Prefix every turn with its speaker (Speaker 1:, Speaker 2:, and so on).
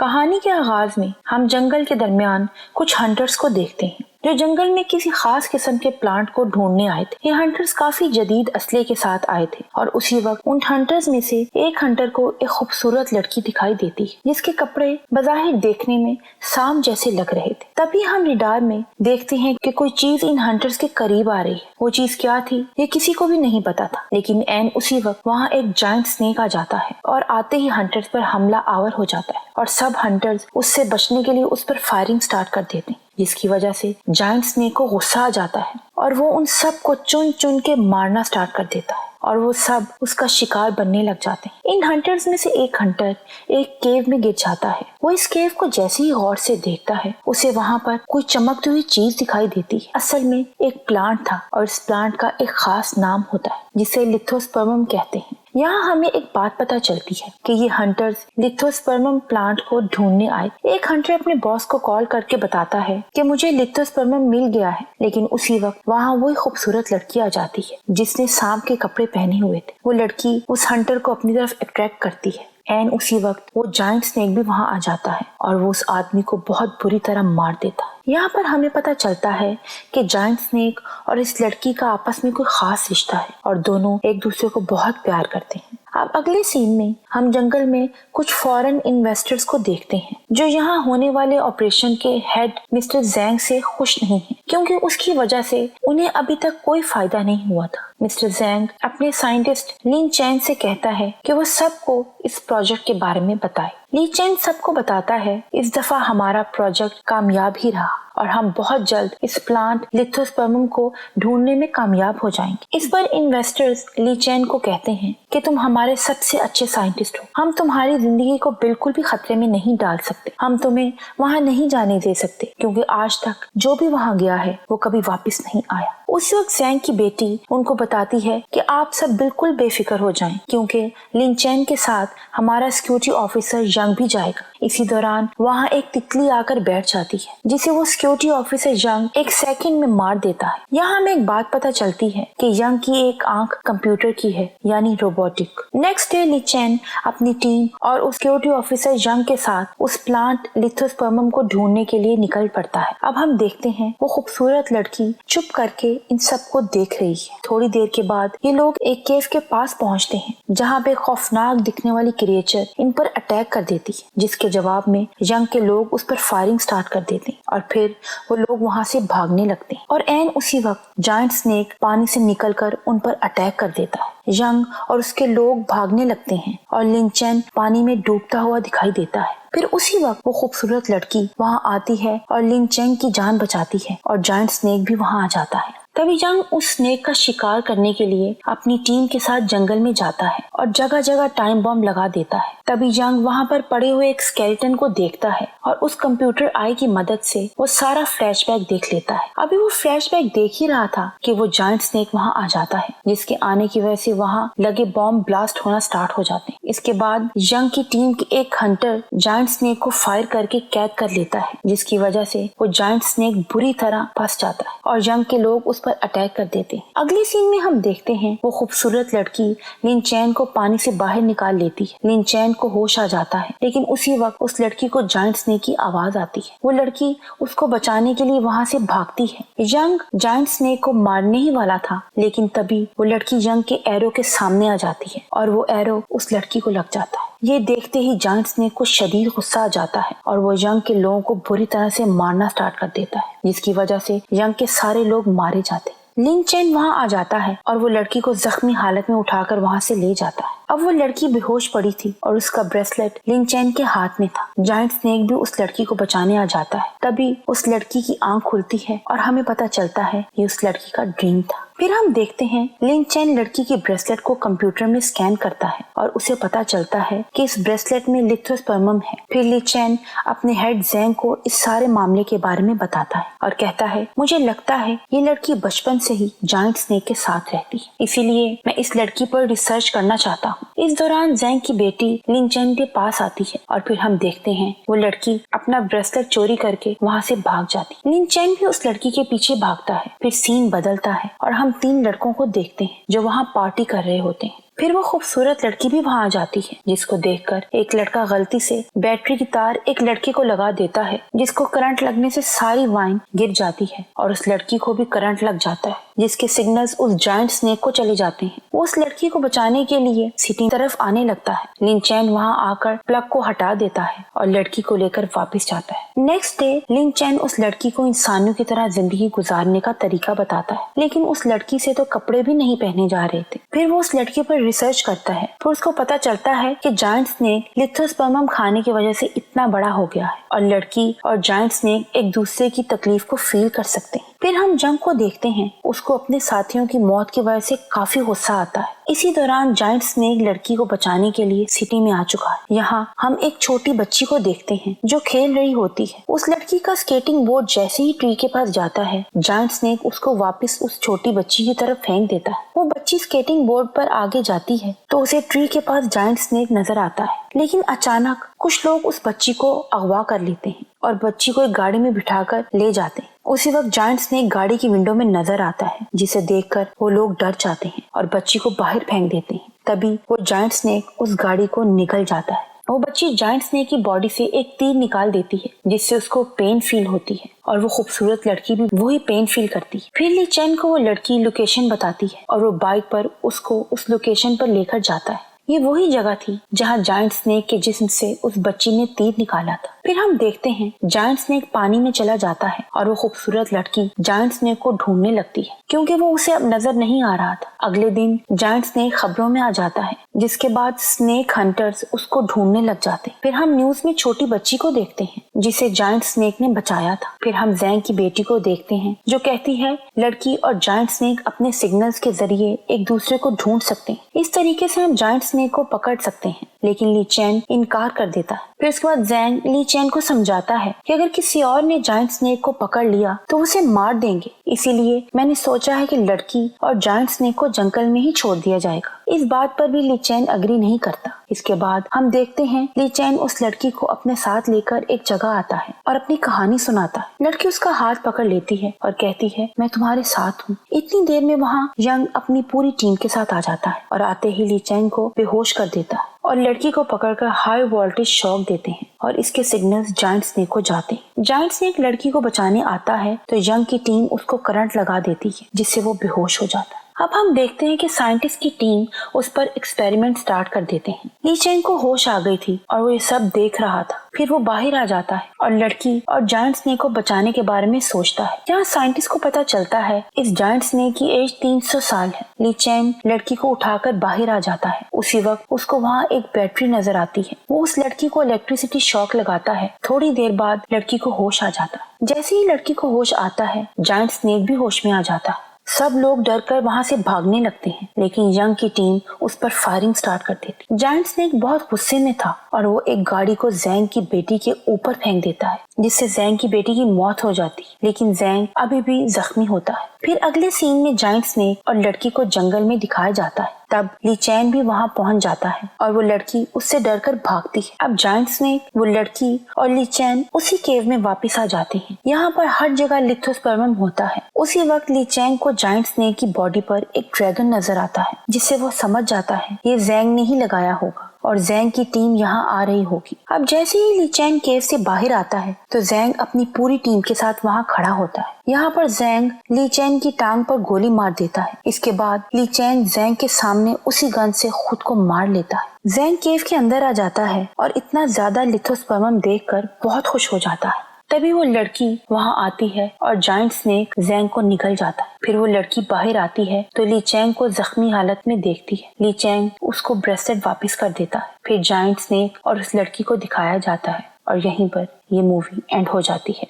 Speaker 1: कहानी के आगाज में हम जंगल के दरमियान कुछ हंटर्स को देखते हैं जो जंगल में किसी खास किस्म के प्लांट को ढूंढने आए थे। ये हंटर्स काफी जदीद असले के साथ आए थे और उसी वक्त उन हंटर्स में से एक हंटर को एक खूबसूरत लड़की दिखाई देती है जिसके कपड़े बज़ाहिर देखने में सांप जैसे लग रहे थे। तभी हम रडार में देखते हैं कि कोई चीज इन हंटर्स के करीब आ रही है। वो चीज क्या थी ये किसी को भी नहीं पता था, लेकिन एन उसी वक्त वहाँ एक जायंट स्नेक आ जाता है और आते ही हंटर्स पर हमला आवर हो जाता है और सब हंटर्स उससे बचने के लिए उस पर फायरिंग स्टार्ट कर देते हैं, जिसकी वजह से जायंट स्नेक को गुस्सा आ जाता है और वो उन सब को चुन चुन के मारना स्टार्ट कर देता है और वो सब उसका शिकार बनने लग जाते हैं। इन हंटर्स में से एक हंटर एक केव में गिर जाता है। वो इस केव को जैसे ही गौर से देखता है उसे वहाँ पर कोई चमकती हुई चीज दिखाई देती है। असल में एक प्लांट था और इस प्लांट का एक खास नाम होता है जिसे लिथोस्पर्मम कहते हैं। यहाँ हमें एक बात पता चलती है कि ये हंटर्स लिथोस्पर्मम प्लांट को ढूंढने आए। एक हंटर अपने बॉस को कॉल करके बताता है कि मुझे लिथोस्पर्मम मिल गया है, लेकिन उसी वक्त वहाँ वही खूबसूरत लड़की आ जाती है जिसने सांप के कपड़े पहने हुए थे। वो लड़की उस हंटर को अपनी तरफ अट्रैक्ट करती है एंड उसी वक्त वो जायंट स्नेक भी वहाँ आ जाता है और वो उस आदमी को बहुत बुरी तरह मार देता है। यहाँ पर हमें पता चलता है कि जायंट स्नेक और इस लड़की का आपस में कोई खास रिश्ता है और दोनों एक दूसरे को बहुत प्यार करते हैं। अब अगले सीन में हम जंगल में कुछ फॉरेन इन्वेस्टर्स को देखते हैं जो यहाँ होने वाले ऑपरेशन के हेड मिस्टर जैंग से खुश नहीं हैं, क्योंकि उसकी वजह से उन्हें अभी तक कोई फायदा नहीं हुआ था। मिस्टर जैंग अपने साइंटिस्ट लिन चैन से कहता है कि वो सबको इस प्रोजेक्ट के बारे में बताए। ली चैन सबको बताता है इस दफा हमारा प्रोजेक्ट कामयाब ही रहा और हम बहुत जल्द इस प्लांट लिथोस्पर्मम को ढूंढने में कामयाब हो जाएंगे। इस पर इन्वेस्टर्स ली चैन को कहते हैं कि तुम हमारे सबसे अच्छे साइंटिस्ट हो, हम तुम्हारी जिंदगी को बिल्कुल भी खतरे में नहीं डाल सकते, हम तुम्हें वहाँ नहीं जाने दे सकते क्योंकि आज तक जो भी वहाँ गया है वो कभी वापस नहीं आया। उस वक्त जैंग की बेटी उनको बताती है कि आप सब बिल्कुल बेफिक्र हो जाएं क्योंकि लिन चैन के साथ हमारा सिक्योरिटी ऑफिसर यंग भी जाएगा। इसी दौरान वहाँ एक तितली आकर बैठ जाती है जिसे वो सिक्योरिटी ऑफिसर यंग एक सेकंड में मार देता है। यहाँ हमें एक बात पता चलती है कि यंग की एक आंख कंप्यूटर की है, यानी रोबोटिक। नेक्स्ट डे ली चैन अपनी टीम और उस सिक्योरिटी ऑफिसर यंग के साथ उस प्लांट लिथोस्पर्मम को ढूंढने के लिए निकल पड़ता है। अब हम देखते हैं वो खूबसूरत लड़की चुप करके इन सबको देख रही है। थोड़ी देर के बाद ये लोग एक केव के पास पहुँचते हैं जहाँ पे खौफनाक दिखने वाली क्रिएचर इन पर अटैक कर देती है, जिसके जवाब में यंग के लोग उस पर फायरिंग स्टार्ट कर देते हैं और फिर वो लोग वहाँ से भागने लगते हैं और एन उसी वक्त जायंट स्नेक पानी से निकलकर उन पर अटैक कर देता है। यंग और उसके लोग भागने लगते हैं और लिन चैन पानी में डूबता हुआ दिखाई देता है। फिर उसी वक्त वो खूबसूरत लड़की वहाँ आती है और लिन चैन की जान बचाती है और जायंट स्नेक भी वहाँ आ जाता है। तभी यंग उस स्नेक का शिकार करने के लिए अपनी टीम के साथ जंगल में जाता है और जगह जगह टाइम बम लगा देता है। तभी यंग वहाँ पर पड़े हुए एक स्केलेटन को देखता है और उस कंप्यूटर आई की मदद से वो सारा फ्लैशबैक देख लेता है। अभी वो फ्लैशबैक देख ही रहा था कि वो जायंट स्नेक वहाँ आ जाता है, जिसके आने की वजह से वहाँ लगे बॉम्ब ब्लास्ट होना स्टार्ट हो जाते हैं। इसके बाद यंग की टीम के एक हंटर जायंट स्नेक को फायर करके कैद कर लेता है, जिसकी वजह से वो जायंट स्नेक बुरी तरह फंस जाता है और यंग के लोग उस पर अटैक कर देते हैं। अगले सीन में हम देखते हैं वो खूबसूरत लड़की लिन चैन को पानी से बाहर निकाल लेती है। लिन चैन को होश आ जाता है, लेकिन उसी वक्त उस लड़की को जायंट स्नेक की आवाज आती है। वो लड़की उसको बचाने के लिए वहाँ से भागती है। यंग जायंट स्नेक को मारने ही वाला था, लेकिन तभी वो लड़की यंग के एरो के सामने आ जाती है और वो एरो उस लड़की को लग जाता है। ये देखते ही जायंट स्नेक को शदीद गुस्सा आ जाता है और वो यंग के लोगों को बुरी तरह से मारना स्टार्ट कर देता है, जिसकी वजह से यंग के सारे लोग मारे जाते हैं। लिन चैन वहाँ आ जाता है और वो लड़की को जख्मी हालत में उठाकर वहाँ से ले जाता है। अब वो लड़की बेहोश पड़ी थी और उसका ब्रेसलेट लिन चैन के हाथ में था। जायंट स्नेक भी उस लड़की को बचाने आ जाता है। तभी उस लड़की की आंख खुलती है और हमें पता चलता है ये उस लड़की का ड्रीम था। फिर हम देखते हैं लिन चैन लड़की के ब्रेसलेट को कंप्यूटर में स्कैन करता है और उसे पता चलता है कि इस ब्रेसलेट में लिथोस्पर्मम है। फिर लिन चैन अपने हेड जैंग को इस सारे मामले के बारे में बताता है और कहता है मुझे लगता है ये लड़की बचपन से ही जायंट स्नेक के साथ रहती है, इसीलिए मैं इस लड़की पर रिसर्च करना चाहता हूँ। इस दौरान जैंग की बेटी लिन चैन के पास आती है और फिर हम देखते हैं वो लड़की अपना ब्रेसलेट चोरी करके वहाँ से भाग जाती है। लिन चैन भी उस लड़की के पीछे भागता है। फिर सीन बदलता है और हम 3 लड़कों को देखते हैं जो वहाँ पार्टी कर रहे होते हैं। फिर वो खूबसूरत लड़की भी वहाँ आ जाती है, जिसको देखकर एक लड़का गलती से बैटरी की तार एक लड़के को लगा देता है, जिसको करंट लगने से सारी वाइन गिर जाती है और उस लड़की को भी करंट लग जाता है, जिसके सिग्नल्स उस जायंट स्नेक को चले जाते हैं। वो उस लड़की को बचाने के लिए सिटी तरफ आने लगता है। लिन चैन वहाँ आकर प्लग को हटा देता है और लड़की को लेकर वापस जाता है। नेक्स्ट डे लिन चैन उस लड़की को इंसानों की तरह जिंदगी गुजारने का तरीका बताता है, लेकिन उस लड़की से तो कपड़े भी नहीं पहने जा रहे थे। फिर वो उस लड़की पर रिसर्च करता है, फिर उसको पता चलता है कि जायंट स्नेक लिथोस्पर्मम खाने की वजह से इतना बड़ा हो गया है और लड़की और जायंट स्नेक एक दूसरे की तकलीफ को फील कर सकते हैं। फिर हम जंग को देखते हैं, उसको अपने साथियों की मौत की वजह से काफी गुस्सा आता है। इसी दौरान जायंट स्नेक लड़की को बचाने के लिए सिटी में आ चुका है। यहाँ हम एक छोटी बच्ची को देखते हैं जो खेल रही होती है। उस लड़की का स्केटिंग बोर्ड जैसे ही ट्री के पास जाता है, जायंट स्नेक उसको वापस उस छोटी बच्ची की तरफ फेंक देता है। वो बच्ची स्केटिंग बोर्ड पर आगे जाती है तो उसे ट्री के पास जायंट स्नेक नजर आता है, लेकिन अचानक कुछ लोग उस बच्ची को अगवा कर लेते हैं और बच्ची को एक गाड़ी में बिठाकर ले जाते हैं। उसी वक्त जायंट स्नेक गाड़ी की विंडो में नजर आता है, जिसे देखकर वो लोग डर जाते हैं और बच्ची को बाहर फेंक देते हैं। तभी वो जायंट स्नेक उस गाड़ी को निगल जाता है। वो बच्ची जायंट स्नेक की बॉडी से एक तीर निकाल देती है, जिससे उसको पेन फील होती है और वो खूबसूरत लड़की भी वही पेन फील करती है। फिर ली चैन को वो लड़की लोकेशन बताती है और वो बाइक पर उसको उस लोकेशन पर लेकर जाता है। ये वही जगह थी जहाँ जायंट स्नेक के जिस्म से उस बच्ची ने तीर निकाला था। फिर हम देखते हैं जायंट स्नेक पानी में चला जाता है और वो खूबसूरत लड़की जायंट स्नेक को ढूंढने लगती है, क्योंकि वो उसे अब नजर नहीं आ रहा था। अगले दिन जायंट स्नेक खबरों में आ जाता है, जिसके बाद स्नेक हंटर्स उसको ढूंढने लग जाते हैं। फिर हम न्यूज में छोटी बच्ची को देखते हैं जिसे जायंट स्नेक ने बचाया था। फिर हम जैंग की बेटी को देखते हैं जो कहती है लड़की और जायंट स्नेक अपने सिग्नल्स के जरिए एक दूसरे को ढूंढ सकते हैं। इस तरीके से हम जायंट स्नेक को पकड़ सकते हैं, लेकिन ली चैन इनकार कर देता है। फिर उसके बाद जैंग ली चैन को समझाता है कि अगर किसी और ने जायंट स्नेक को पकड़ लिया तो उसे मार देंगे, इसीलिए मैंने सोचा है कि लड़की और जायंट स्नेक को जंगल में ही छोड़ दिया जाएगा। इस बात पर भी ली चैन अग्री नहीं करता। इसके बाद हम देखते हैं ली चैन उस लड़की को अपने साथ लेकर एक जगह आता है और अपनी कहानी सुनाता है। लड़की उसका हाथ पकड़ लेती है और कहती है मैं तुम्हारे साथ हूँ। इतनी देर में वहाँ यंग अपनी पूरी टीम के साथ आ जाता है और आते ही ली चैन को बेहोश कर देता है और लड़की को पकड़कर हाई वोल्टेज शॉक देते हैं और इसके सिग्नल्स जायंट स्नेक को जाते हैं। जायंट स्नेक लड़की को बचाने आता है तो यंग की टीम उसको करंट लगा देती है, जिससे वो बेहोश हो जाता है। अब हम देखते हैं कि साइंटिस्ट की टीम उस पर एक्सपेरिमेंट स्टार्ट कर देते हैं। ली चैन को होश आ गई थी और वो ये सब देख रहा था। फिर वो बाहर आ जाता है और लड़की और जायंट स्नेक को बचाने के बारे में सोचता है। यहाँ साइंटिस्ट को पता चलता है इस जायंट स्नेक की एज 300 साल है। ली चैन लड़की को उठाकर बाहर आ जाता है। उसी वक्त उसको वहाँ एक बैटरी नजर आती है। वो उस लड़की को इलेक्ट्रिसिटी शॉक लगाता है। थोड़ी देर बाद लड़की को होश आ जाता है। जैसे ही लड़की को होश आता है जायंट स्नेक भी होश में आ जाता है। सब लोग डरकर वहाँ से भागने लगते हैं, लेकिन यंग की टीम उस पर फायरिंग स्टार्ट कर देती। जायंट स्नेक बहुत गुस्से में था और वो एक गाड़ी को जैंग की बेटी के ऊपर फेंक देता है, जिससे जैंग की बेटी की मौत हो जाती, लेकिन जैंग अभी भी जख्मी होता है। फिर अगले सीन में जायंट स्नेक और लड़की को जंगल में दिखाया जाता है। तब ली चैन भी वहाँ पहुँच जाता है और वो लड़की उससे डरकर भागती है। अब जायंट स्नेक, वो लड़की और ली चैन उसी केव में वापस आ जाते हैं। यहाँ पर हर जगह लिथोस्पर्मम होता है। उसी वक्त ली चैन को जायंट स्नेक की बॉडी पर एक ड्रैगन नजर आता है, जिससे वो समझ जाता है ये जैंग ने ही लगाया होगा और जैंग की टीम यहाँ आ रही होगी। अब जैसे ही ली चैन केव से बाहर आता है तो जैंग अपनी पूरी टीम के साथ वहाँ खड़ा होता है। यहाँ पर जैंग ली चैन की टांग पर गोली मार देता है। इसके बाद ली चैन जैंग के सामने उसी गन से खुद को मार लेता है। जैंग केव के अंदर आ जाता है और इतना ज्यादा लिथोस्पर्मम देखकर बहुत खुश हो जाता है। तभी वो लड़की वहाँ आती है और जायंट स्नेक जैंग को निगल जाता है। फिर वो लड़की बाहर आती है तो ली चैंग को जख्मी हालत में देखती है। ली चैंग उसको ब्रेसलेट वापस कर देता है। फिर जायंट स्नेक और उस लड़की को दिखाया जाता है और यहीं पर ये मूवी एंड हो जाती है।